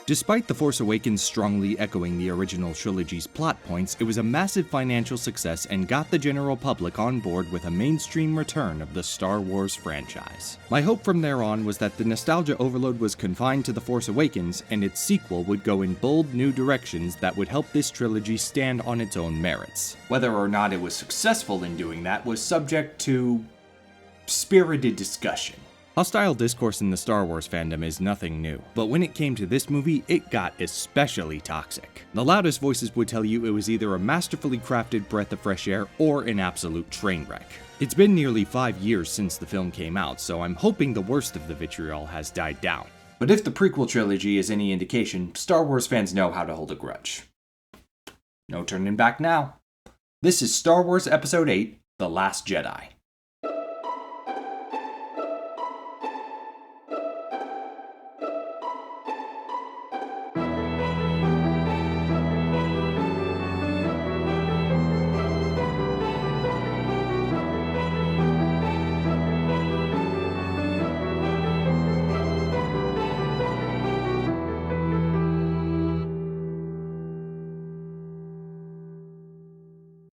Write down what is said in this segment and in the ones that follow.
Despite The Force Awakens strongly echoing the original trilogy's plot points, it was a massive financial success and got the general public on board with a mainstream return of the Star Wars franchise. My hope from there on was that the nostalgia overload was confined to The Force Awakens, and its sequel would go in bold new directions that would help this trilogy stand on its own merits. Whether or not it was successful in doing that was subject to spirited discussion. Hostile discourse in the Star Wars fandom is nothing new, but when it came to this movie, it got especially toxic. The loudest voices would tell you it was either a masterfully crafted breath of fresh air or an absolute train wreck. It's been nearly 5 years since the film came out, so I'm hoping the worst of the vitriol has died down. But if the prequel trilogy is any indication, Star Wars fans know how to hold a grudge. No turning back now. This is Star Wars Episode 8, The Last Jedi.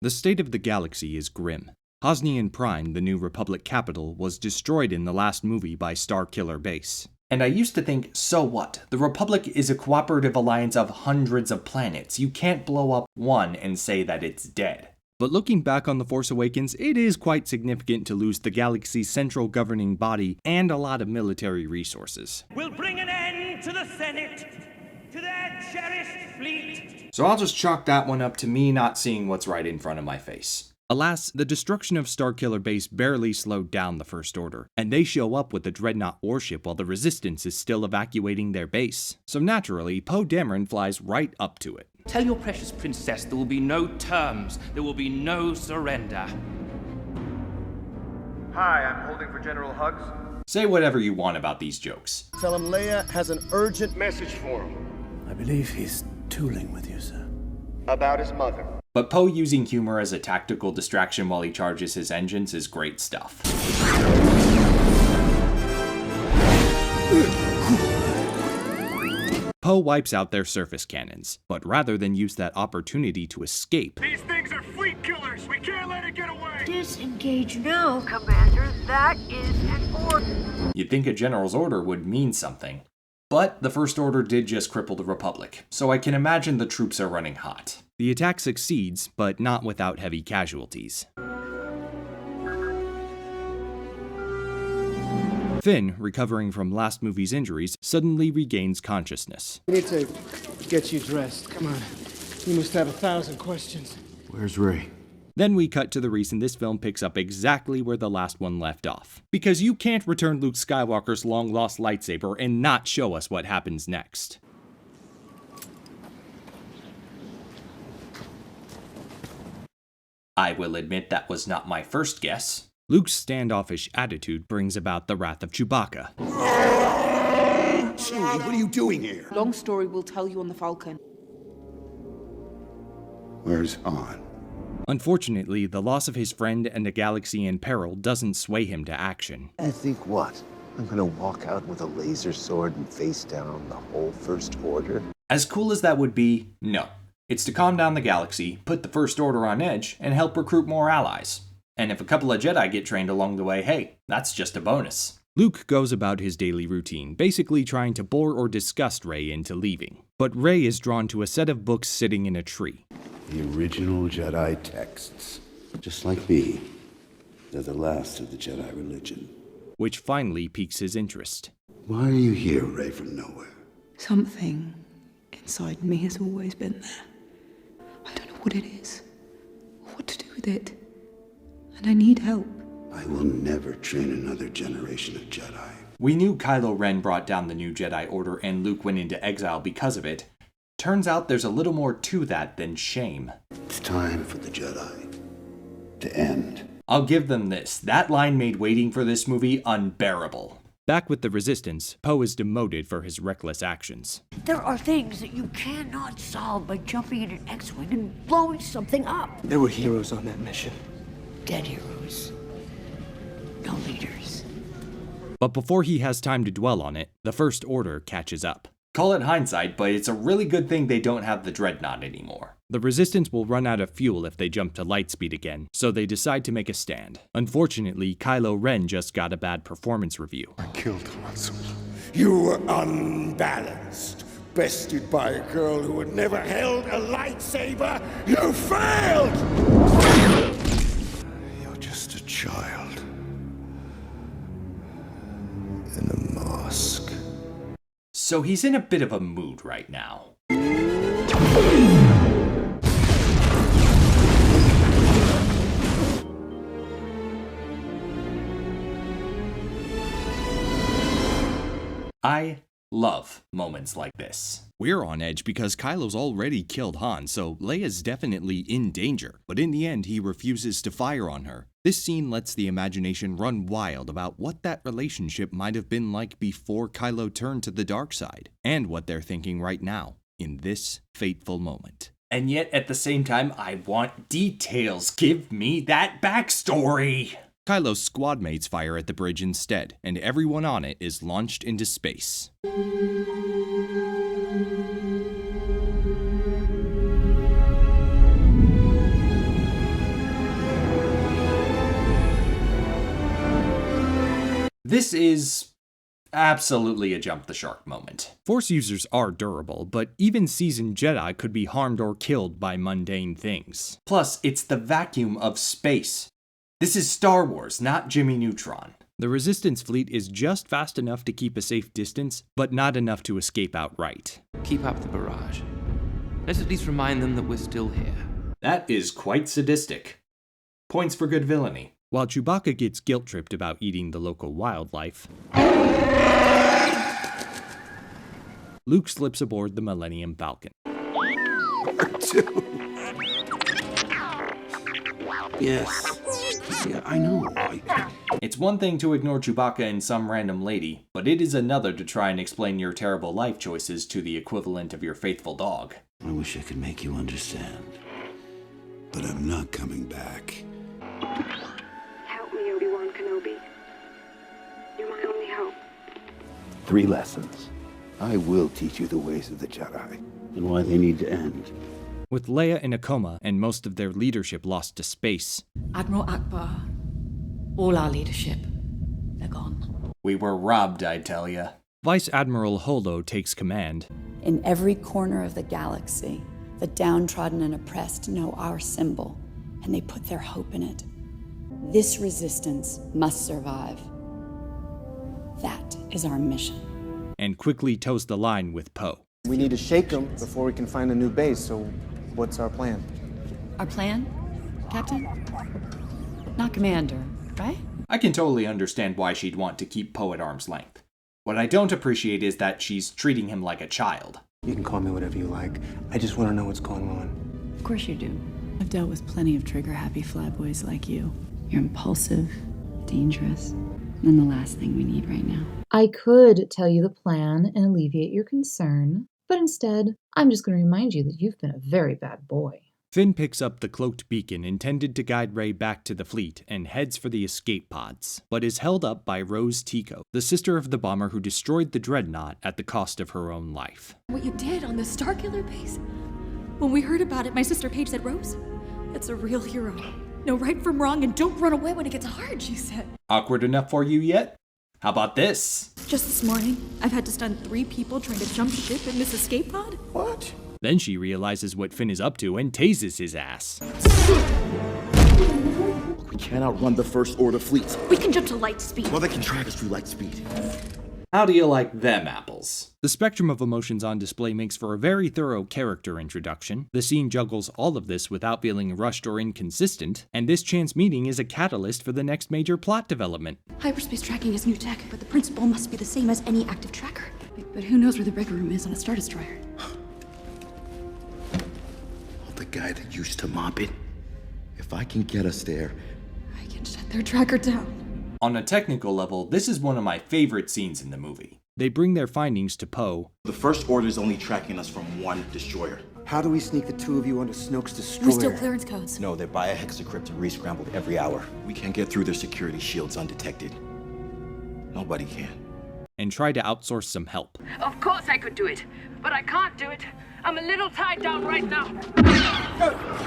The state of the galaxy is grim. Hosnian Prime, the New Republic capital, was destroyed in the last movie by Starkiller Base. And I used to think, so what? The Republic is a cooperative alliance of hundreds of planets. You can't blow up one and say that it's dead. But looking back on The Force Awakens, it is quite significant to lose the galaxy's central governing body and a lot of military resources. We'll bring an end to the Senate, to their cherished fleet. So I'll just chalk that one up to me not seeing what's right in front of my face. Alas, the destruction of Starkiller Base barely slowed down the First Order, and they show up with the Dreadnought warship while the Resistance is still evacuating their base. So naturally, Poe Dameron flies right up to it. Tell your precious princess there will be no terms, there will be no surrender. Hi, I'm holding for General Hux. Say whatever you want about these jokes. Tell him Leia has an urgent Message for him. I believe he's tooling with you, sir. About his mother. But Poe using humor as a tactical distraction while he charges his engines is great stuff. Poe wipes out their surface cannons, but rather than use that opportunity to escape, These things are fleet killers. We can't let it get away. Disengage now, Commander. That is an order. you'd think a general's order would mean something. But the First Order did just cripple the Republic, so I can imagine the troops are running hot. The attack succeeds, but not without heavy casualties. Finn, recovering from last movie's injuries, suddenly regains consciousness. We need to get you dressed. Come on. You must have 1,000 questions. Where's Rey? Then we cut to the reason this film picks up exactly where the last one left off. Because you can't return Luke Skywalker's long-lost lightsaber and not show us what happens next. I will admit that was not my first guess. Luke's standoffish attitude brings about the wrath of Chewbacca. Chewie, what are you doing here? Long story we'll tell you on the Falcon. Where's Han? Unfortunately, the loss of his friend and a galaxy in peril doesn't sway him to action. I think what? I'm gonna walk out with a laser sword and face down the whole First Order? As cool as that would be, no. It's to calm down the galaxy, put the First Order on edge, and help recruit more allies. And if a couple of Jedi get trained along the way, hey, that's just a bonus. Luke goes about his daily routine, basically trying to bore or disgust Rey into leaving. But Rey is drawn to a set of books sitting in a tree. The original Jedi texts. Just like me, they're the last of the Jedi religion. Which finally piques his interest. Why are you here, Rey from nowhere? Something inside me has always been there. I don't know what it is, or what to do with it. And I need help. I will never train another generation of Jedi. We knew Kylo Ren brought down the new Jedi Order and Luke went into exile because of it. Turns out there's a little more to that than shame. It's time for the Jedi to end. I'll give them this. That line made waiting for this movie unbearable. Back with the Resistance, Poe is demoted for his reckless actions. There are things that you cannot solve by jumping in an X-Wing and blowing something up. There were heroes on that mission. Dead heroes. No leaders. But before he has time to dwell on it, the First Order catches up. Call it hindsight, but it's a really good thing they don't have the dreadnought anymore. The Resistance will run out of fuel if they jump to lightspeed again, so they decide to make a stand. Unfortunately, Kylo Ren just got a bad performance review. I killed Han Solo. You were unbalanced. Bested by a girl who had never held a lightsaber. You failed! You're just a child. In a mask. So he's in a bit of a mood right now. I love moments like this. We're on edge because Kylo's already killed Han, so Leia's definitely in danger, but in the end he refuses to fire on her. This scene lets the imagination run wild about what that relationship might have been like before Kylo turned to the dark side, and what they're thinking right now, in this fateful moment. And yet at the same time, I want details. Give me that backstory! Kylo's squad mates fire at the bridge instead, and everyone on it is launched into space. This is absolutely a jump the shark moment. Force users are durable, but even seasoned Jedi could be harmed or killed by mundane things. Plus, it's the vacuum of space. This is Star Wars, not Jimmy Neutron. The Resistance fleet is just fast enough to keep a safe distance, but not enough to escape outright. Keep up the barrage. Let's at least remind them that we're still here. That is quite sadistic. Points for good villainy. While Chewbacca gets guilt-tripped about eating the local wildlife, Luke slips aboard the Millennium Falcon. Yes. Yeah, I know. It's one thing to ignore Chewbacca and some random lady, but it is another to try and explain your terrible life choices to the equivalent of your faithful dog. I wish I could make you understand. But I'm not coming back. Help me, Obi-Wan Kenobi. You're my only hope. 3 lessons. I will teach you the ways of the Jedi. And why they need to end. With Leia in a coma and most of their leadership lost to space, Admiral Akbar, all our leadership, they're gone. We were robbed, I tell ya. Vice Admiral Holdo takes command. In every corner of the galaxy, the downtrodden and oppressed know our symbol, and they put their hope in it. This resistance must survive. That is our mission. And quickly toes the line with Poe. We need to shake them before we can find a new base, so what's our plan? Our plan, Captain? Not Commander, right? I can totally understand why she'd want to keep Poe at arm's length. What I don't appreciate is that she's treating him like a child. You can call me whatever you like. I just want to know what's going on. Of course you do. I've dealt with plenty of trigger-happy flyboys like you. You're impulsive, dangerous, and the last thing we need right now. I could tell you the plan and alleviate your concern, but instead, I'm just going to remind you that you've been a very bad boy. Finn picks up the cloaked beacon intended to guide Rey back to the fleet and heads for the escape pods, but is held up by Rose Tico, the sister of the bomber who destroyed the Dreadnought at the cost of her own life. What you did on the Starkiller base? When we heard about it, my sister Paige said, "Rose, it's a real hero. Know right from wrong and don't run away when it gets hard," she said. Awkward enough for you yet? How about this? Just this morning, I've had to stun 3 people trying to jump ship in this escape pod. What? Then she realizes what Finn is up to and tases his ass. We can't outrun the First Order fleet. We can jump to light speed. Well, they can track us through light speed. How do you like them apples? The spectrum of emotions on display makes for a very thorough character introduction. The scene juggles all of this without feeling rushed or inconsistent, and this chance meeting is a catalyst for the next major plot development. Hyperspace tracking is new tech, but the principle must be the same as any active tracker. But who knows where the breaker room is on a Star Destroyer? The guy that used to mop it. If I can get us there, I can shut their tracker down. On a technical level, this is one of my favorite scenes in the movie. They bring their findings to Poe. The First Order is only tracking us from 1 destroyer. How do we sneak the 2 of you onto Snoke's destroyer? We steal clearance codes. No, they're biohexacrypt and re-scrambled every hour. We can't get through their security shields undetected. Nobody can. and try to outsource some help. Of course I could do it, but I can't do it. I'm a little tied down right now.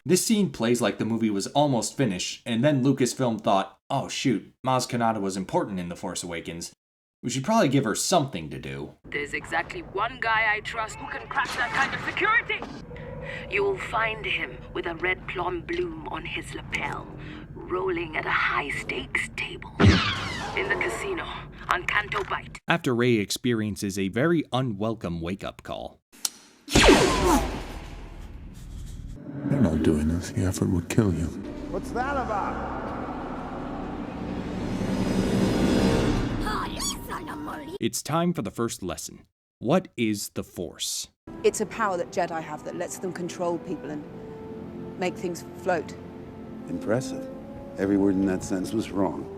This scene plays like the movie was almost finished, and then Lucasfilm thought, oh shoot, Maz Kanata was important in The Force Awakens. We should probably give her something to do. There's exactly one guy I trust who can crack that kind of security. You'll find him with a red plum bloom on his lapel, rolling at a high-stakes table in the casino on Canto Bight. After Rey experiences a very unwelcome wake-up call. You're not doing this. The effort would kill you. What's that about? It's time for the first lesson. What is the Force? It's a power that Jedi have that lets them control people and make things float. Impressive. Every word in that sentence was wrong.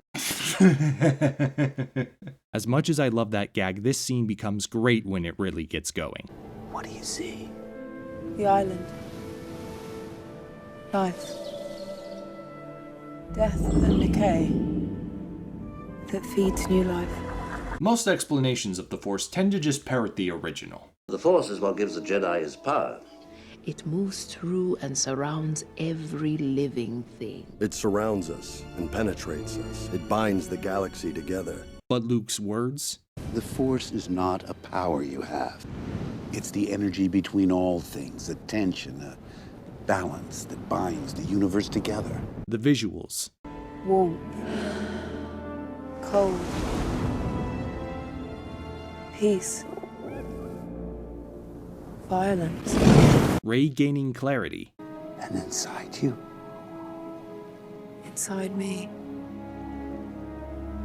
As much as I love that gag, this scene becomes great when it really gets going. What do you see? The island. Life. Death and decay that feeds new life. Most explanations of the Force tend to just parrot the original. The Force is what gives the Jedi his power. It moves through and surrounds every living thing. It surrounds us and penetrates us. It binds the galaxy together. But Luke's words? The Force is not a power you have. It's the energy between all things, a tension, a balance that binds the universe together. The visuals. Warmth. Cold. Peace. Violence. Rey gaining clarity. And inside you. Inside me.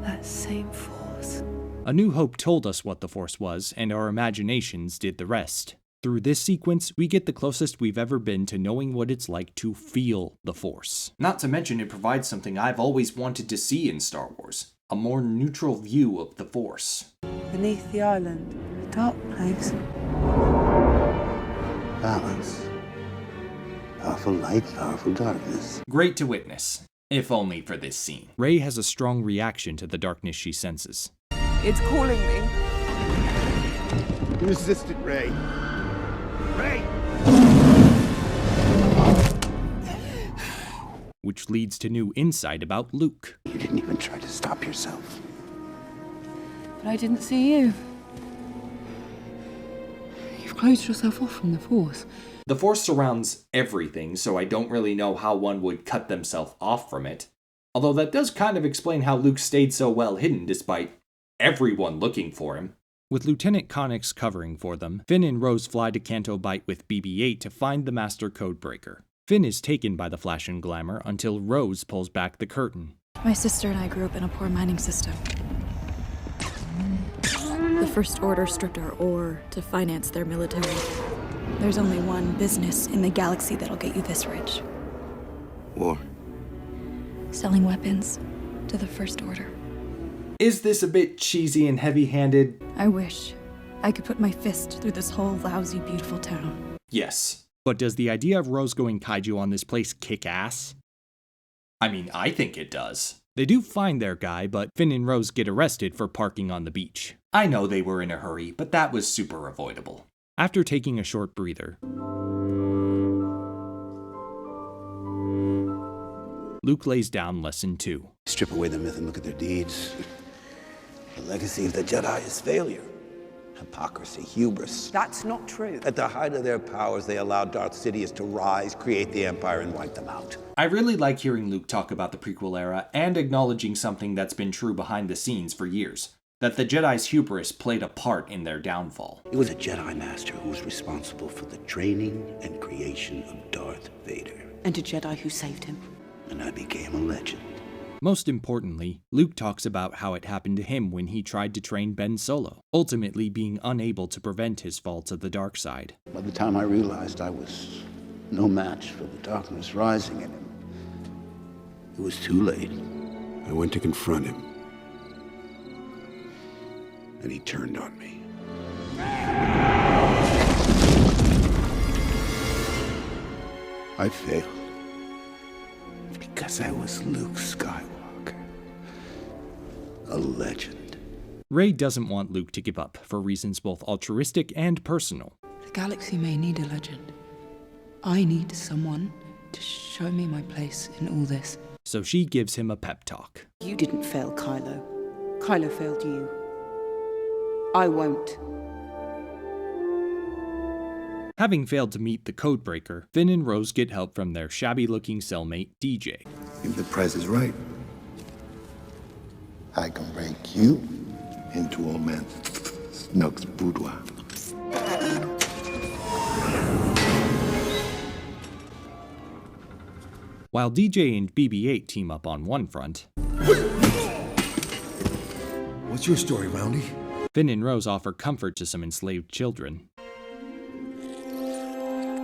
That same Force. A New Hope told us what the Force was, and our imaginations did the rest. Through this sequence, we get the closest we've ever been to knowing what it's like to feel the Force. Not to mention it provides something I've always wanted to see in Star Wars. A more neutral view of the Force. Beneath the island, a dark place. Balance. Powerful light, powerful darkness. Great to witness, if only for this scene. Rey has a strong reaction to the darkness she senses. It's calling me. Resist it, Rey. Rey! Which leads to new insight about Luke. You didn't even try to stop yourself. But I didn't see you. You've closed yourself off from the Force. The Force surrounds everything, so I don't really know how one would cut themselves off from it. Although that does kind of explain how Luke stayed so well hidden despite everyone looking for him. With Lieutenant Connix covering for them, Finn and Rose fly to Canto Bight with BB-8 to find the Master Codebreaker. Finn is taken by the flash and glamour until Rose pulls back the curtain. My sister and I grew up in a poor mining system. The First Order stripped our ore to finance their military. There's only one business in the galaxy that'll get you this rich. War. Selling weapons to the First Order. Is this a bit cheesy and heavy-handed? I wish I could put my fist through this whole lousy, beautiful town. Yes. But does the idea of Rose going kaiju on this place kick ass? I mean, I think it does. They do find their guy, but Finn and Rose get arrested for parking on the beach. I know they were in a hurry, but that was super avoidable. After taking a short breather, Luke lays down lesson 2. Strip away the myth and look at their deeds. The legacy of the Jedi is failure. Hypocrisy, hubris. That's not true. At the height of their powers, they allowed Darth Sidious to rise, create the Empire, and wipe them out. I really like hearing Luke talk about the prequel era and acknowledging something that's been true behind the scenes for years. That the Jedi's hubris played a part in their downfall. It was a Jedi Master who was responsible for the training and creation of Darth Vader. And a Jedi who saved him. And I became a legend. Most importantly, Luke talks about how it happened to him when he tried to train Ben Solo, ultimately being unable to prevent his fall to the dark side. By the time I realized I was no match for the darkness rising in him, it was too late. I went to confront him, and he turned on me. I failed. Because I was Luke Skywalker. A legend. Rey doesn't want Luke to give up, for reasons both altruistic and personal. The galaxy may need a legend. I need someone to show me my place in all this. So she gives him a pep talk. You didn't fail Kylo. Kylo failed you. I won't. Having failed to meet the codebreaker, Finn and Rose get help from their shabby-looking cellmate, DJ. If the price is right, I can break you into old man Snoke's boudoir. While DJ and BB-8 team up on one front, What's your story, Roundy? Finn and Rose offer comfort to some enslaved children.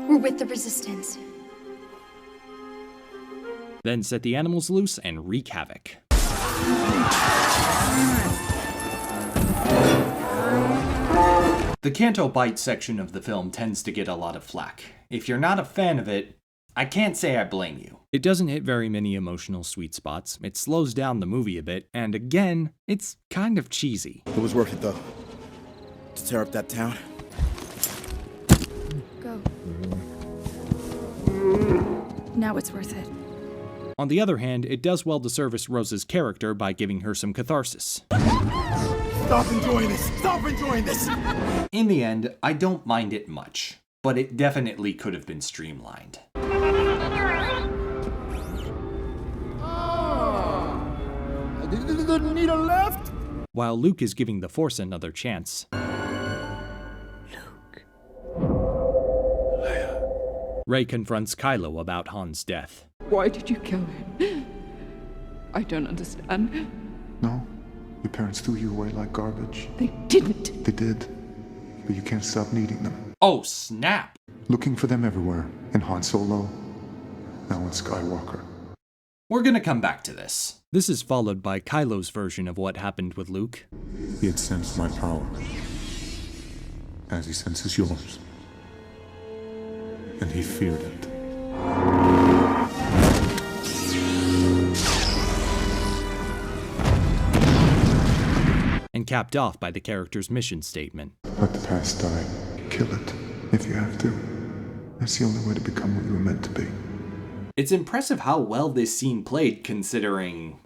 We're with the Resistance. Then set the animals loose and wreak havoc. The Canto Bight section of the film tends to get a lot of flack. If you're not a fan of it, I can't say I blame you. It doesn't hit very many emotional sweet spots, it slows down the movie a bit, and again, it's kind of cheesy. It was worth it though, to tear up that town. Go. Now it's worth it. On the other hand, it does well to service Rose's character by giving her some catharsis. Stop enjoying this! Stop enjoying this! In the end, I don't mind it much, but it definitely could have been streamlined. Didn't need a left? While Luke is giving the Force another chance, Rey confronts Kylo about Han's death. Why did you kill him? I don't understand. No, your parents threw you away like garbage. They didn't. They did, but you can't stop needing them. Oh, snap! Looking for them everywhere, in Han Solo, now in Skywalker. We're gonna come back to this. This is followed by Kylo's version of what happened with Luke. He had sensed my power, as he senses yours. And he feared it. And capped off by the character's mission statement. Let the past die. Kill it, if you have to. That's the only way to become what you were meant to be. It's impressive how well this scene played, considering...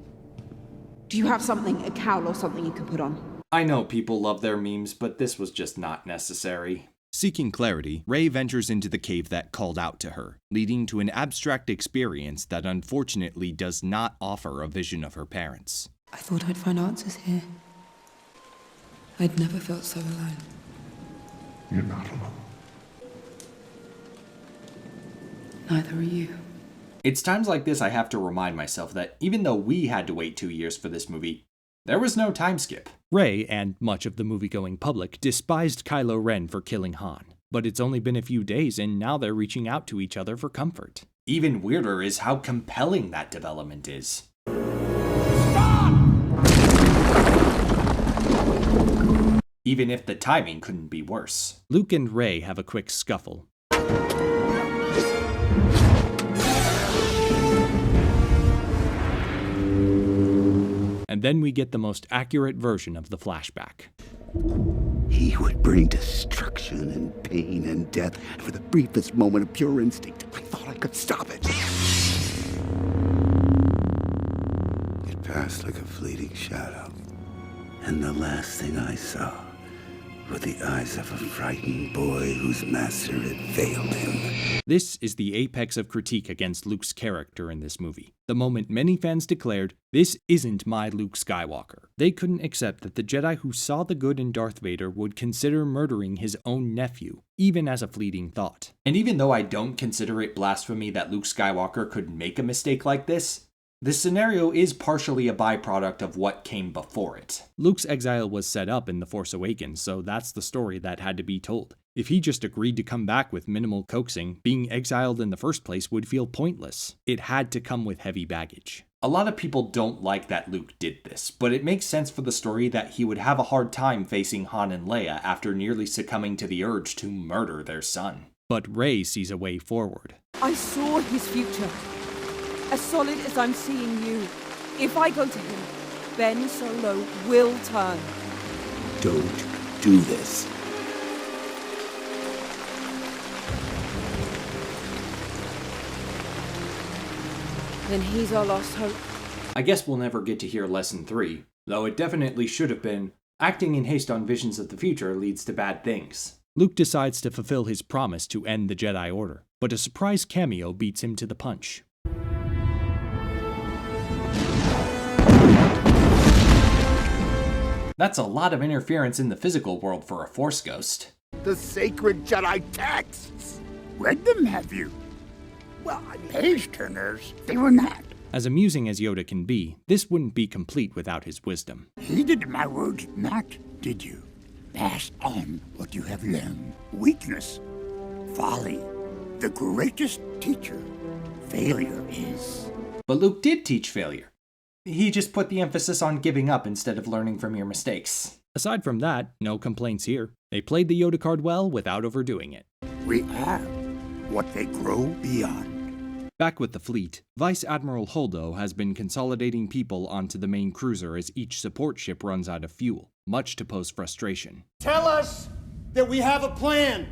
Do you have something, a cowl or something you can put on? I know people love their memes, but this was just not necessary. Seeking clarity, Rey ventures into the cave that called out to her, leading to an abstract experience that unfortunately does not offer a vision of her parents. I thought I'd find answers here. I'd never felt so alone. You're not alone. Neither are you. It's times like this I have to remind myself that even though we had to wait 2 years for this movie, there was no time skip. Rey, and much of the movie-going public, despised Kylo Ren for killing Han. But it's only been a few days and now they're reaching out to each other for comfort. Even weirder is how compelling that development is. Stop! Even if the timing couldn't be worse. Luke and Rey have a quick scuffle. And then we get the most accurate version of the flashback. He would bring destruction and pain and death, and for the briefest moment of pure instinct, I thought I could stop it. It passed like a fleeting shadow, and the last thing I saw were the eyes of a frightened boy whose master had failed him. This is the apex of critique against Luke's character in this movie. The moment many fans declared, "This isn't my Luke Skywalker." They couldn't accept that the Jedi who saw the good in Darth Vader would consider murdering his own nephew, even as a fleeting thought. And even though I don't consider it blasphemy that Luke Skywalker could make a mistake like this scenario is partially a byproduct of what came before it. Luke's exile was set up in The Force Awakens, so that's the story that had to be told. If he just agreed to come back with minimal coaxing, being exiled in the first place would feel pointless. It had to come with heavy baggage. A lot of people don't like that Luke did this, but it makes sense for the story that he would have a hard time facing Han and Leia after nearly succumbing to the urge to murder their son. But Rey sees a way forward. I saw his future, as solid as I'm seeing you. If I go to him, Ben Solo will turn. Don't do this. Then he's our last hope. I guess we'll never get to hear Lesson 3, though it definitely should have been, acting in haste on visions of the future leads to bad things. Luke decides to fulfill his promise to end the Jedi Order, but a surprise cameo beats him to the punch. That's a lot of interference in the physical world for a Force ghost. The sacred Jedi texts. Read them, have you? Well, page turners, they were not. As amusing as Yoda can be, this wouldn't be complete without his wisdom. Heeded my words not, did you? Pass on what you have learned. Weakness, folly, the greatest teacher, failure is. But Luke did teach failure. He just put the emphasis on giving up instead of learning from your mistakes. Aside from that, no complaints here. They played the Yoda card well without overdoing it. We are what they grow beyond. Back with the fleet, Vice Admiral Holdo has been consolidating people onto the main cruiser as each support ship runs out of fuel, much to Poe's frustration. Tell us that we have a plan,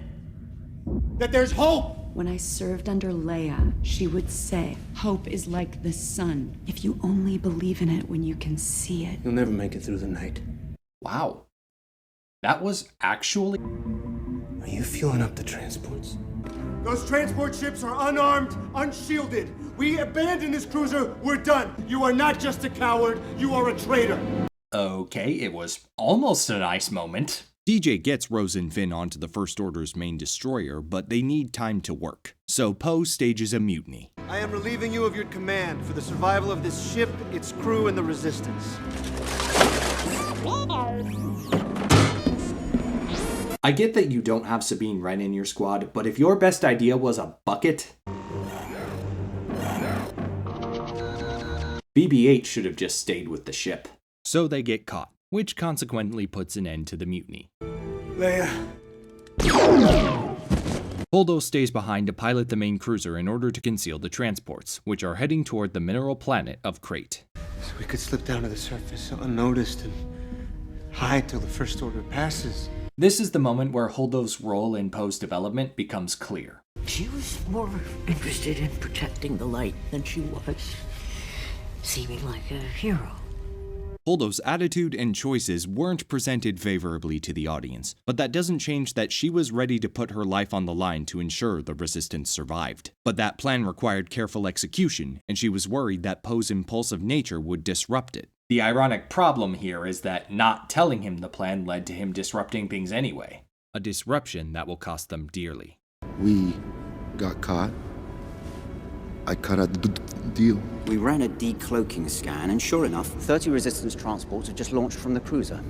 that there's hope. When I served under Leia, she would say, hope is like the sun. If you only believe in it when you can see it. You'll never make it through the night. Wow. That was actually... Are you fueling up the transports? Those transport ships are unarmed, unshielded. We abandon this cruiser, we're done. You are not just a coward, you are a traitor. Okay, it was almost a nice moment. DJ gets Rose and Finn onto the First Order's main destroyer, but they need time to work. So Poe stages a mutiny. I am relieving you of your command for the survival of this ship, its crew, and the Resistance. I get that you don't have Sabine Wren in your squad, but if your best idea was a bucket... BB-8 should have just stayed with the ship. So they get caught, which consequently puts an end to the mutiny. Leia. Holdo stays behind to pilot the main cruiser in order to conceal the transports, which are heading toward the mineral planet of Crate. So we could slip down to the surface unnoticed and hide till the First Order passes. This is the moment where Holdo's role in Poe's development becomes clear. She was more interested in protecting the light than she was seeming like a hero. Holdo's attitude and choices weren't presented favorably to the audience, but that doesn't change that she was ready to put her life on the line to ensure the Resistance survived. But that plan required careful execution, and she was worried that Poe's impulsive nature would disrupt it. The ironic problem here is that not telling him the plan led to him disrupting things anyway. A disruption that will cost them dearly. We got caught. I cut out the deal. We ran a decloaking scan, and sure enough, 30 Resistance transports had just launched from the cruiser.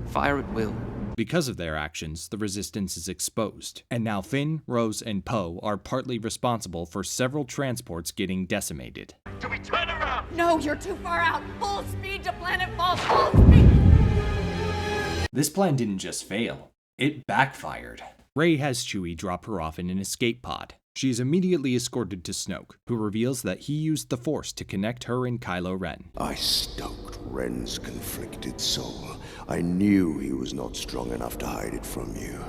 Fire at will. Because of their actions, the Resistance is exposed, and now Finn, Rose, and Poe are partly responsible for several transports getting decimated. Do we turn around? No, you're too far out. Full speed to Planet Falls. Full speed. This plan didn't just fail, it backfired. Rey has Chewie drop her off in an escape pod. She is immediately escorted to Snoke, who reveals that he used the Force to connect her and Kylo Ren. I stoked Ren's conflicted soul. I knew he was not strong enough to hide it from you.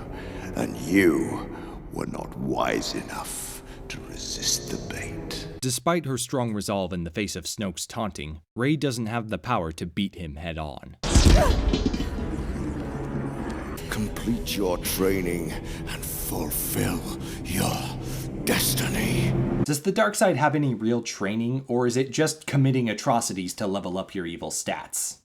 And you were not wise enough to resist the bait. Despite her strong resolve in the face of Snoke's taunting, Rey doesn't have the power to beat him head on. Complete your training and fulfill your destiny. Does the dark side have any real training, or is it just committing atrocities to level up your evil stats?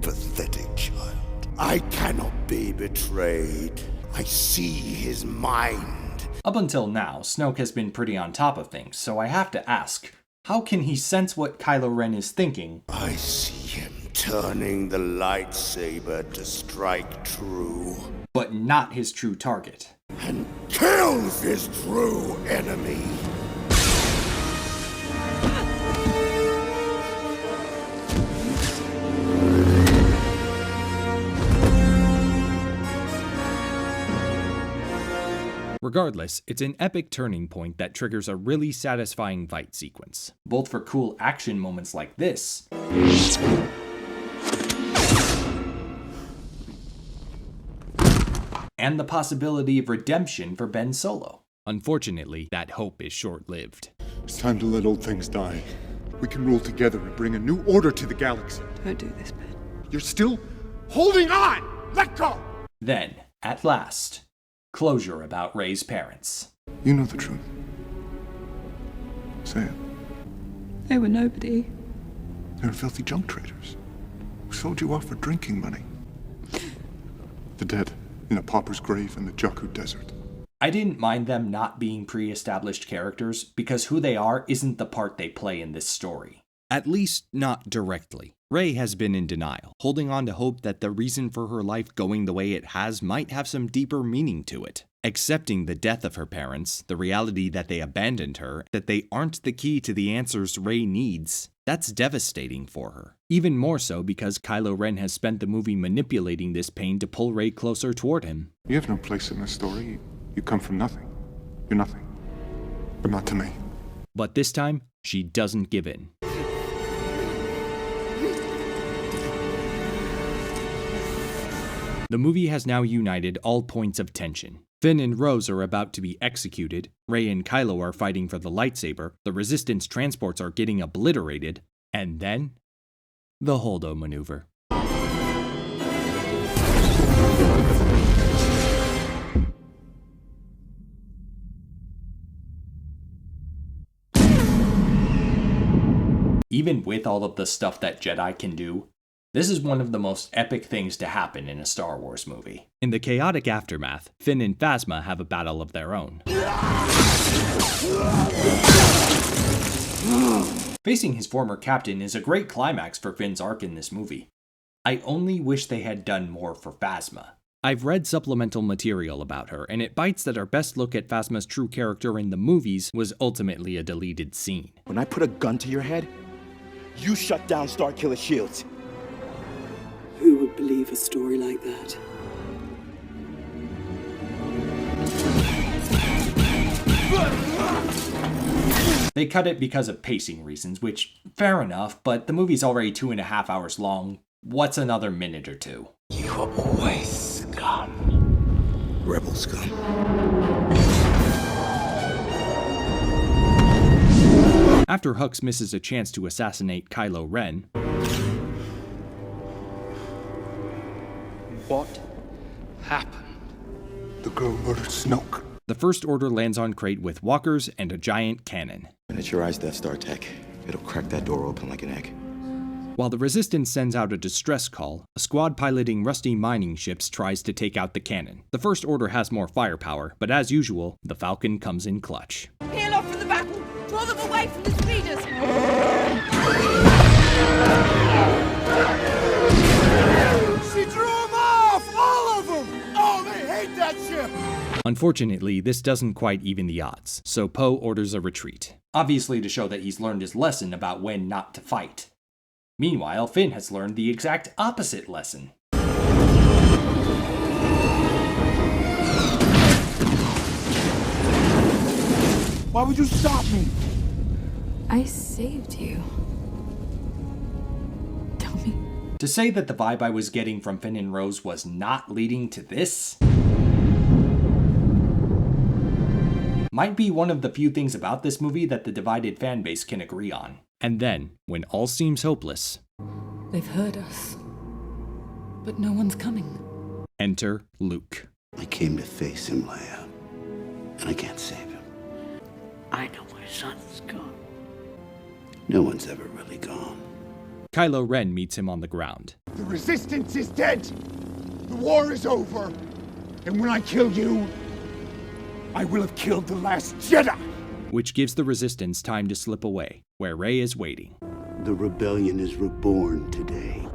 Pathetic child. I cannot be betrayed. I see his mind. Up until now, Snoke has been pretty on top of things, so I have to ask, how can he sense what Kylo Ren is thinking? I see him turning the lightsaber to strike true. But not his true target. And kills his true enemy. Regardless, it's an epic turning point that triggers a really satisfying fight sequence, both for cool action moments like this, and the possibility of redemption for Ben Solo. Unfortunately, that hope is short-lived. It's time to let old things die. We can rule together and bring a new order to the galaxy. Don't do this, Ben. You're still holding on! Let go! Then, at last, closure about Rey's parents. You know the truth. Say it. They were nobody. They were filthy junk traders who sold you off for drinking money. The dead in a pauper's grave in the Jakku Desert. I didn't mind them not being pre-established characters because who they are isn't the part they play in this story. At least, not directly. Rey has been in denial, holding on to hope that the reason for her life going the way it has might have some deeper meaning to it. Accepting the death of her parents, the reality that they abandoned her, that they aren't the key to the answers Rey needs, that's devastating for her. Even more so because Kylo Ren has spent the movie manipulating this pain to pull Rey closer toward him. You have no place in this story. You come from nothing. You're nothing. But not to me. But this time, she doesn't give in. The movie has now united all points of tension. Finn and Rose are about to be executed, Rey and Kylo are fighting for the lightsaber, the Resistance transports are getting obliterated, and then, the Holdo maneuver. Even with all of the stuff that Jedi can do, this is one of the most epic things to happen in a Star Wars movie. In the chaotic aftermath, Finn and Phasma have a battle of their own. Facing his former captain is a great climax for Finn's arc in this movie. I only wish they had done more for Phasma. I've read supplemental material about her, and it bites that our best look at Phasma's true character in the movies was ultimately a deleted scene. When I put a gun to your head, you shut down Starkiller shields. Who would believe a story like that? They cut it because of pacing reasons, which, fair enough, but the movie's already 2.5 hours long. What's another minute or two? You are always scum. Rebel scum. After Hux misses a chance to assassinate Kylo Ren, What happened? The girl murdered Snoke. the First Order lands on Crate with walkers and a giant cannon. Miniaturized Death Star tech. It'll crack that door open like an egg. While the Resistance sends out a distress call, a squad piloting rusty mining ships tries to take out the cannon. The First Order has more firepower, but as usual, the Falcon comes in clutch. Peel off from the battle! Draw them away from the speeders! She drew them off! All of them! Oh, they hate that ship! Unfortunately, this doesn't quite even the odds, so Poe orders a retreat, obviously to show that he's learned his lesson about when not to fight. Meanwhile, Finn has learned the exact opposite lesson. Why would you stop me? I saved you. Tell me. To say that the vibe I was getting from Finn and Rose was not leading to this might be one of the few things about this movie that the divided fanbase can agree on. And then, when all seems hopeless, They've heard us, but no one's coming. Enter Luke. I came to face him, Leia, and I can't save him. I know my son's gone. No one's ever really gone. Kylo Ren meets him on the ground. The Resistance is dead. The war is over. And when I kill you, I will have killed the last Jedi. Which gives the Resistance time to slip away, where Rey is waiting. The rebellion is reborn today.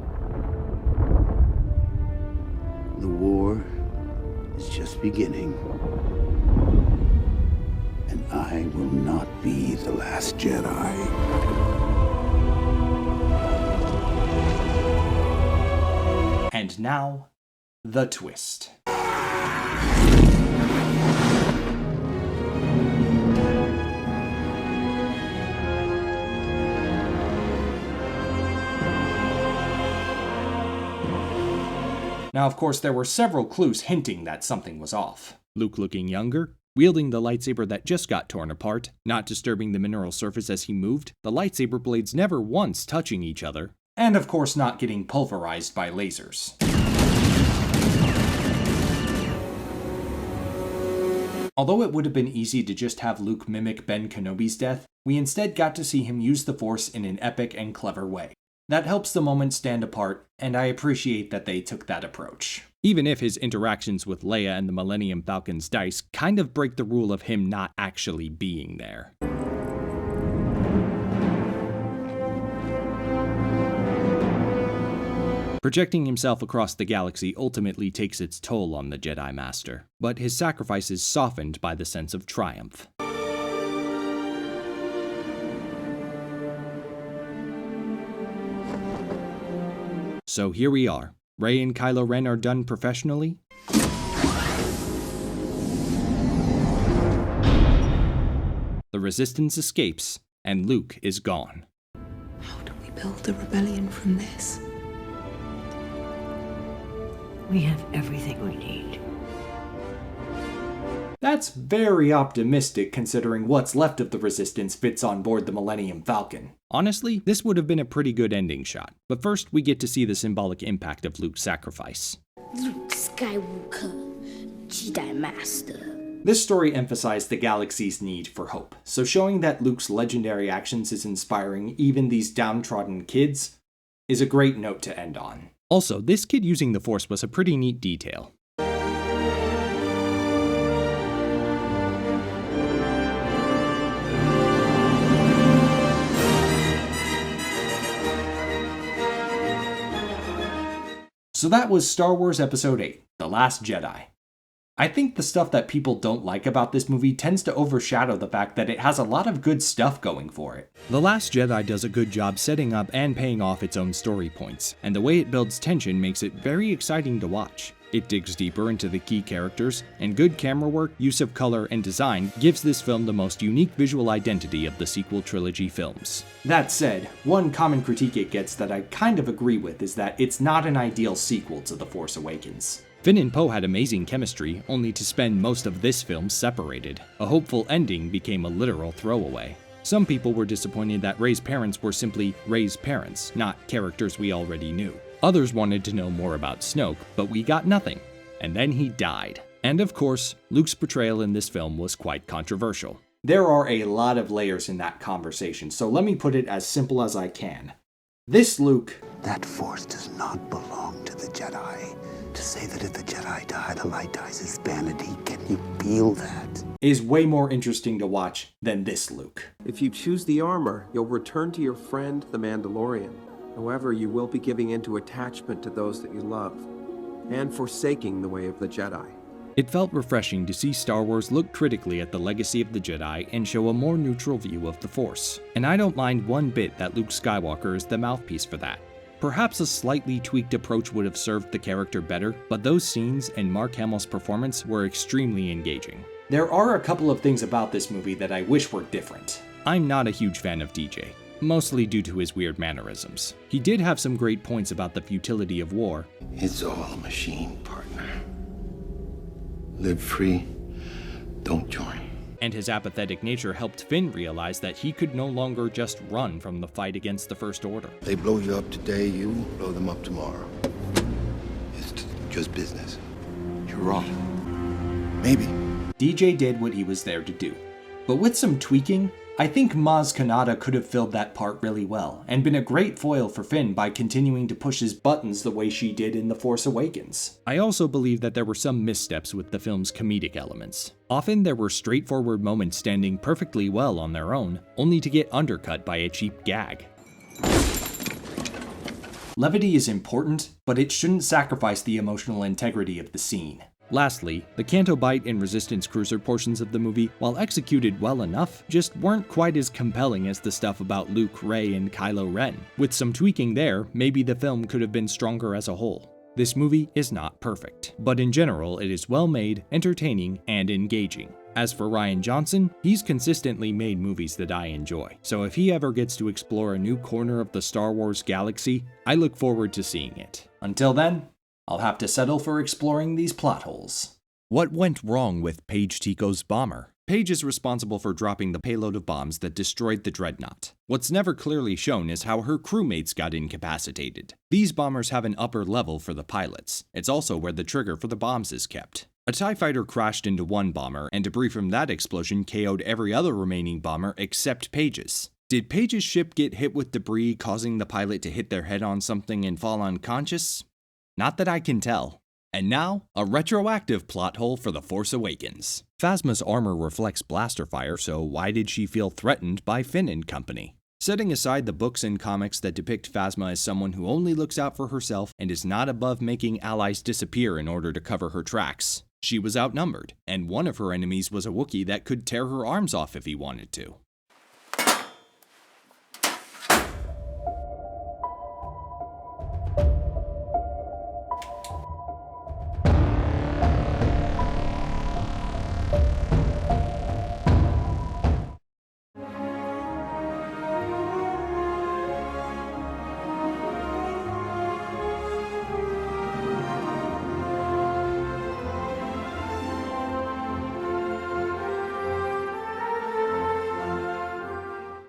The war is just beginning. And I will not be the last Jedi. And now, the twist. Now, of course, there were several clues hinting that something was off. Luke looking younger, wielding the lightsaber that just got torn apart, not disturbing the mineral surface as he moved, the lightsaber blades never once touching each other, and of course not getting pulverized by lasers. Although it would have been easy to just have Luke mimic Ben Kenobi's death, we instead got to see him use the Force in an epic and clever way. That helps the moment stand apart, and I appreciate that they took that approach. Even if his interactions with Leia and the Millennium Falcon's dice kind of break the rule of him not actually being there. Projecting himself across the galaxy ultimately takes its toll on the Jedi Master, but his sacrifice is softened by the sense of triumph. So here we are. Rey and Kylo Ren are done professionally. The Resistance escapes, and Luke is gone. How do we build a rebellion from this? We have everything we need. That's very optimistic considering what's left of the Resistance fits on board the Millennium Falcon. Honestly, this would have been a pretty good ending shot, but first we get to see the symbolic impact of Luke's sacrifice. Luke Skywalker, Jedi Master. This story emphasized the galaxy's need for hope, so showing that Luke's legendary actions is inspiring even these downtrodden kids is a great note to end on. Also, this kid using the Force was a pretty neat detail. So that was Star Wars Episode 8, The Last Jedi. I think the stuff that people don't like about this movie tends to overshadow the fact that it has a lot of good stuff going for it. The Last Jedi does a good job setting up and paying off its own story points, and the way it builds tension makes it very exciting to watch. It digs deeper into the key characters, and good camera work, use of color, and design gives this film the most unique visual identity of the sequel trilogy films. That said, one common critique it gets that I kind of agree with is that it's not an ideal sequel to The Force Awakens. Finn and Poe had amazing chemistry, only to spend most of this film separated. A hopeful ending became a literal throwaway. Some people were disappointed that Rey's parents were simply Rey's parents, not characters we already knew. Others wanted to know more about Snoke, but we got nothing. And then he died. And of course, Luke's portrayal in this film was quite controversial. There are a lot of layers in that conversation, so let me put it as simple as I can. This Luke... That Force does not belong to the Jedi. To say that if the Jedi die, the light dies is vanity. Can you feel that? Is way more interesting to watch than this Luke. If you choose the armor, you'll return to your friend, the Mandalorian. However, you will be giving into attachment to those that you love, and forsaking the way of the Jedi. It felt refreshing to see Star Wars look critically at the legacy of the Jedi and show a more neutral view of the Force. And I don't mind one bit that Luke Skywalker is the mouthpiece for that. Perhaps a slightly tweaked approach would have served the character better, but those scenes and Mark Hamill's performance were extremely engaging. There are a couple of things about this movie that I wish were different. I'm not a huge fan of DJ, mostly due to his weird mannerisms. He did have some great points about the futility of war. It's all a machine, partner. Live free, don't join. And his apathetic nature helped Finn realize that he could no longer just run from the fight against the First Order. They blow you up today, you blow them up tomorrow. It's just business. You're wrong. Maybe. DJ did what he was there to do. But with some tweaking, I think Maz Kanata could have filled that part really well, and been a great foil for Finn by continuing to push his buttons the way she did in The Force Awakens. I also believe that there were some missteps with the film's comedic elements. Often there were straightforward moments standing perfectly well on their own, only to get undercut by a cheap gag. Levity is important, but it shouldn't sacrifice the emotional integrity of the scene. Lastly, the Canto Bight and Resistance Cruiser portions of the movie, while executed well enough, just weren't quite as compelling as the stuff about Luke, Rey, and Kylo Ren. With some tweaking there, maybe the film could have been stronger as a whole. This movie is not perfect, but in general it is well made, entertaining, and engaging. As for Rian Johnson, he's consistently made movies that I enjoy, so if he ever gets to explore a new corner of the Star Wars galaxy, I look forward to seeing it. Until then, I'll have to settle for exploring these plot holes. What went wrong with Paige Tico's bomber? Paige is responsible for dropping the payload of bombs that destroyed the Dreadnought. What's never clearly shown is how her crewmates got incapacitated. These bombers have an upper level for the pilots. It's also where the trigger for the bombs is kept. A TIE fighter crashed into one bomber, and debris from that explosion KO'd every other remaining bomber except Paige's. Did Paige's ship get hit with debris, causing the pilot to hit their head on something and fall unconscious? Not that I can tell. And now, a retroactive plot hole for The Force Awakens. Phasma's armor reflects blaster fire, so why did she feel threatened by Finn and company? Setting aside the books and comics that depict Phasma as someone who only looks out for herself and is not above making allies disappear in order to cover her tracks, she was outnumbered, and one of her enemies was a Wookiee that could tear her arms off if he wanted to.